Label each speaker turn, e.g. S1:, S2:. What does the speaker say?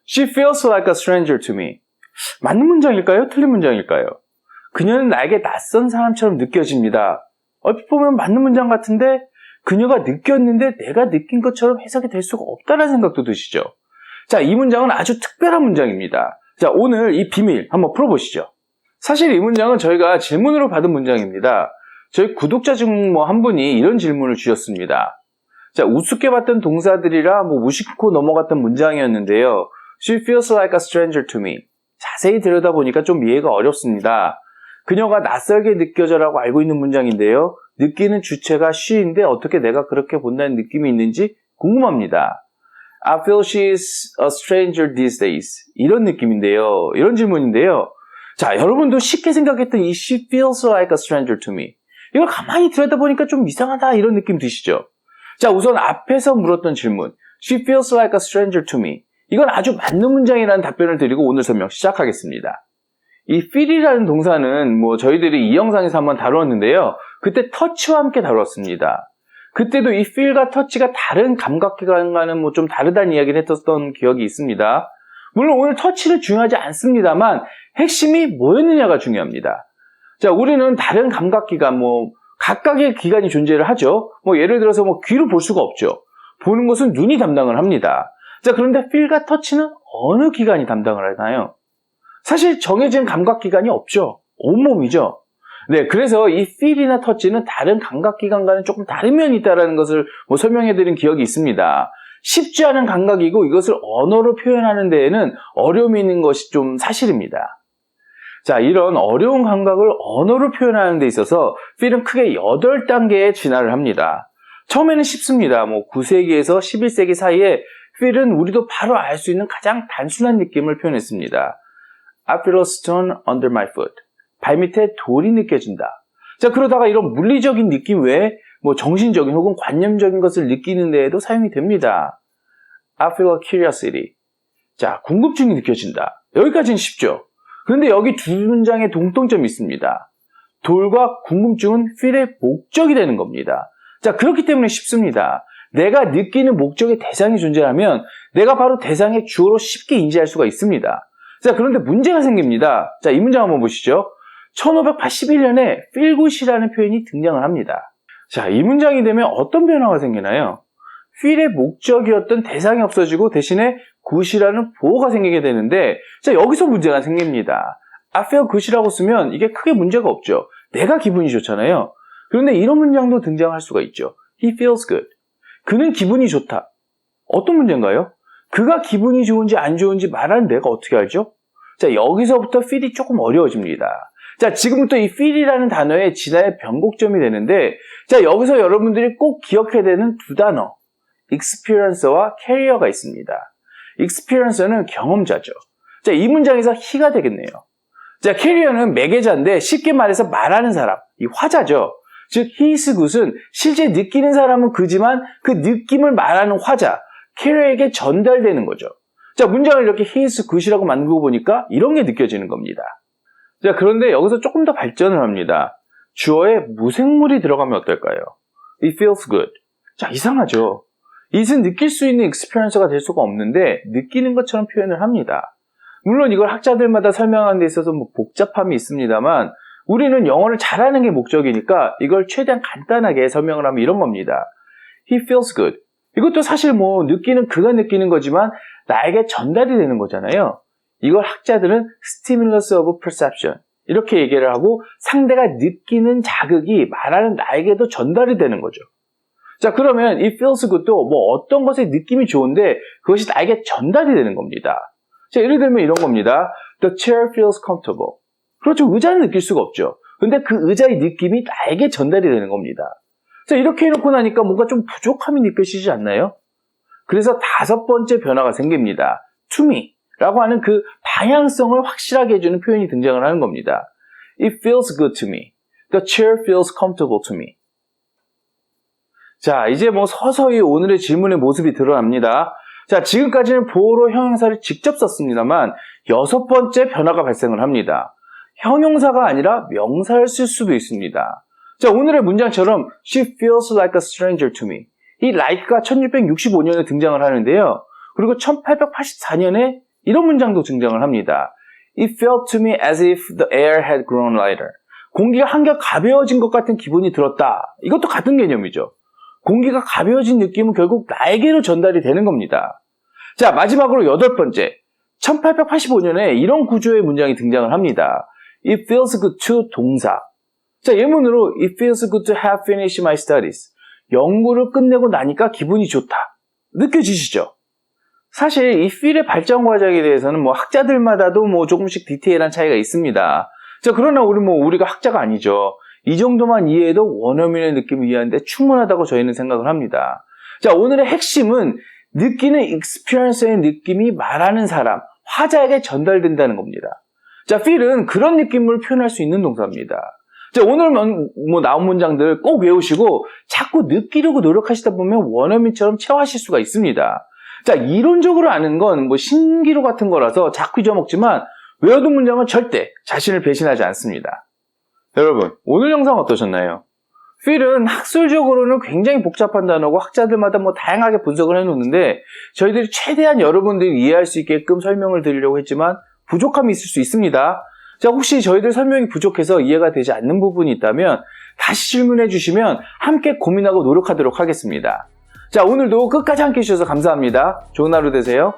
S1: She feels like a stranger to me. 맞는 문장일까요? 틀린 문장일까요? 그녀는 나에게 낯선 사람처럼 느껴집니다. 얼핏 보면 맞는 문장 같은데 그녀가 느꼈는데 내가 느낀 것처럼 해석이 될 수가 없다는 생각도 드시죠? 자, 이 문장은 아주 특별한 문장입니다. 자, 오늘 이 비밀 한번 풀어보시죠. 사실 이 문장은 저희가 질문으로 받은 문장입니다. 저희 구독자 중 한 분이 이런 질문을 주셨습니다. 자, 우습게 봤던 동사들이라 무심코 넘어갔던 문장이었는데요. She feels like a stranger to me. 자세히 들여다보니까 좀 이해가 어렵습니다. 그녀가 낯설게 느껴져라고 알고 있는 문장인데요. 느끼는 주체가 she인데 어떻게 내가 그렇게 본다는 느낌이 있는지 궁금합니다. I feel she's a stranger these days. 이런 느낌인데요. 이런 질문인데요. 자, 여러분도 쉽게 생각했던 이 she feels like a stranger to me. 이걸 가만히 들여다보니까 좀 이상하다 이런 느낌 드시죠? 자, 우선 앞에서 물었던 질문. She feels like a stranger to me. 이건 아주 맞는 문장이라는 답변을 드리고 오늘 설명 시작하겠습니다. 이 feel이라는 동사는 저희들이 이 영상에서 한번 다루었는데요. 그때 touch와 함께 다루었습니다. 그때도 이 feel과 touch가 다른 감각기관과는 좀 다르다는 이야기를 했었던 기억이 있습니다. 물론 오늘 touch는 중요하지 않습니다만 핵심이 뭐였느냐가 중요합니다. 자, 우리는 다른 감각기관, 각각의 기관이 존재를 하죠. 예를 들어서 귀로 볼 수가 없죠. 보는 것은 눈이 담당을 합니다. 자, 그런데 feel과 touch는 어느 기관이 담당을 하나요? 사실 정해진 감각기관이 없죠. 온몸이죠. 네, 그래서 이 feel이나 touch는 다른 감각기관과는 조금 다른 면이 있다는 것을 설명해드린 기억이 있습니다. 쉽지 않은 감각이고 이것을 언어로 표현하는 데에는 어려움이 있는 것이 좀 사실입니다. 자, 이런 어려운 감각을 언어로 표현하는 데 있어서 feel은 크게 8단계에 진화를 합니다. 처음에는 쉽습니다. 9세기에서 11세기 사이에 feel은 우리도 바로 알 수 있는 가장 단순한 느낌을 표현했습니다. I feel a stone under my foot. 발밑에 돌이 느껴진다. 자, 그러다가 이런 물리적인 느낌 외에 정신적인 혹은 관념적인 것을 느끼는 데에도 사용이 됩니다. I feel a curiosity. 자, 궁금증이 느껴진다. 여기까지는 쉽죠. 그런데 여기 두 문장에 공통점이 있습니다. 돌과 궁금증은 feel의 목적이 되는 겁니다. 자, 그렇기 때문에 쉽습니다. 내가 느끼는 목적의 대상이 존재하면 내가 바로 대상의 주어로 쉽게 인지할 수가 있습니다. 자, 그런데 문제가 생깁니다. 자, 이 문장 한번 보시죠. 1581년에 feel good이라는 표현이 등장을 합니다. 자, 이 문장이 되면 어떤 변화가 생기나요? feel의 목적이었던 대상이 없어지고 대신에 good이라는 보어가 생기게 되는데, 자, 여기서 문제가 생깁니다. I feel good이라고 쓰면 이게 크게 문제가 없죠. 내가 기분이 좋잖아요. 그런데 이런 문장도 등장할 수가 있죠. He feels good. 그는 기분이 좋다. 어떤 문제인가요? 그가 기분이 좋은지 안 좋은지 말하는 내가 어떻게 알죠? 자, 여기서부터 feel이 조금 어려워집니다. 자, 지금부터 이 feel이라는 단어의 진화의 변곡점이 되는데, 자, 여기서 여러분들이 꼭 기억해야 되는 두 단어, experience와 carrier가 있습니다. experience는 경험자죠. 자, 이 문장에서 he가 되겠네요. 자, carrier는 매개자인데 쉽게 말해서 말하는 사람, 이 화자죠. 즉, he is good은 실제 느끼는 사람은 그지만 그 느낌을 말하는 화자, carrier에게 전달되는 거죠. 자, 문장을 이렇게 he is good이라고 만들고 보니까 이런 게 느껴지는 겁니다. 자, 그런데 여기서 조금 더 발전을 합니다. 주어에 무생물이 들어가면 어떨까요? It feels good. 자, 이상하죠. it은 느낄 수 있는 experience가 될 수가 없는데 느끼는 것처럼 표현을 합니다. 물론 이걸 학자들마다 설명하는 데 있어서 복잡함이 있습니다만 우리는 영어를 잘하는 게 목적이니까 이걸 최대한 간단하게 설명을 하면 이런 겁니다. He feels good. 이것도 사실 느끼는 그가 느끼는 거지만 나에게 전달이 되는 거잖아요. 이걸 학자들은 stimulus of perception 이렇게 얘기를 하고 상대가 느끼는 자극이 말하는 나에게도 전달이 되는 거죠. 자, 그러면 it feels good도 어떤 것의 느낌이 좋은데 그것이 나에게 전달이 되는 겁니다. 자, 예를 들면 이런 겁니다. The chair feels comfortable. 그렇죠. 의자는 느낄 수가 없죠. 근데 그 의자의 느낌이 나에게 전달이 되는 겁니다. 자, 이렇게 해놓고 나니까 뭔가 좀 부족함이 느껴지지 않나요? 그래서 5번째 변화가 생깁니다. to me 라고 하는 그 방향성을 확실하게 해주는 표현이 등장을 하는 겁니다. It feels good to me. The chair feels comfortable to me. 자, 이제 서서히 오늘의 질문의 모습이 드러납니다. 자, 지금까지는 보어로 형용사를 직접 썼습니다만 6번째 변화가 발생을 합니다. 형용사가 아니라 명사를 쓸 수도 있습니다. 자, 오늘의 문장처럼 She feels like a stranger to me. 이 like가 1665년에 등장을 하는데요. 그리고 1884년에 이런 문장도 등장을 합니다. It felt to me as if the air had grown lighter. 공기가 한결 가벼워진 것 같은 기분이 들었다. 이것도 같은 개념이죠. 공기가 가벼워진 느낌은 결국 나에게로 전달이 되는 겁니다. 자, 마지막으로 8번째. 1885년에 이런 구조의 문장이 등장을 합니다. It feels good to 동사. 자, 예문으로 It feels good to have finished my studies. 연구를 끝내고 나니까 기분이 좋다. 느껴지시죠? 사실 이 feel의 발전 과정에 대해서는 학자들마다도 조금씩 디테일한 차이가 있습니다. 자, 그러나 우리가 학자가 아니죠. 이 정도만 이해해도 원어민의 느낌을 이해하는데 충분하다고 저희는 생각을 합니다. 자, 오늘의 핵심은 느끼는 experience의 느낌이 말하는 사람, 화자에게 전달된다는 겁니다. 자, feel은 그런 느낌을 표현할 수 있는 동사입니다. 자, 오늘 나온 문장들 꼭 외우시고 자꾸 느끼려고 노력하시다 보면 원어민처럼 체화하실 수가 있습니다. 자, 이론적으로 아는 건 신기루 같은 거라서 자꾸 잊어먹지만 외워둔 문장은 절대 자신을 배신하지 않습니다. 여러분, 오늘 영상 어떠셨나요? feel은 학술적으로는 굉장히 복잡한 단어고 학자들마다 다양하게 분석을 해놓는데 저희들이 최대한 여러분들이 이해할 수 있게끔 설명을 드리려고 했지만 부족함이 있을 수 있습니다. 자, 혹시 저희들 설명이 부족해서 이해가 되지 않는 부분이 있다면 다시 질문해 주시면 함께 고민하고 노력하도록 하겠습니다. 자, 오늘도 끝까지 함께 해주셔서 감사합니다. 좋은 하루 되세요.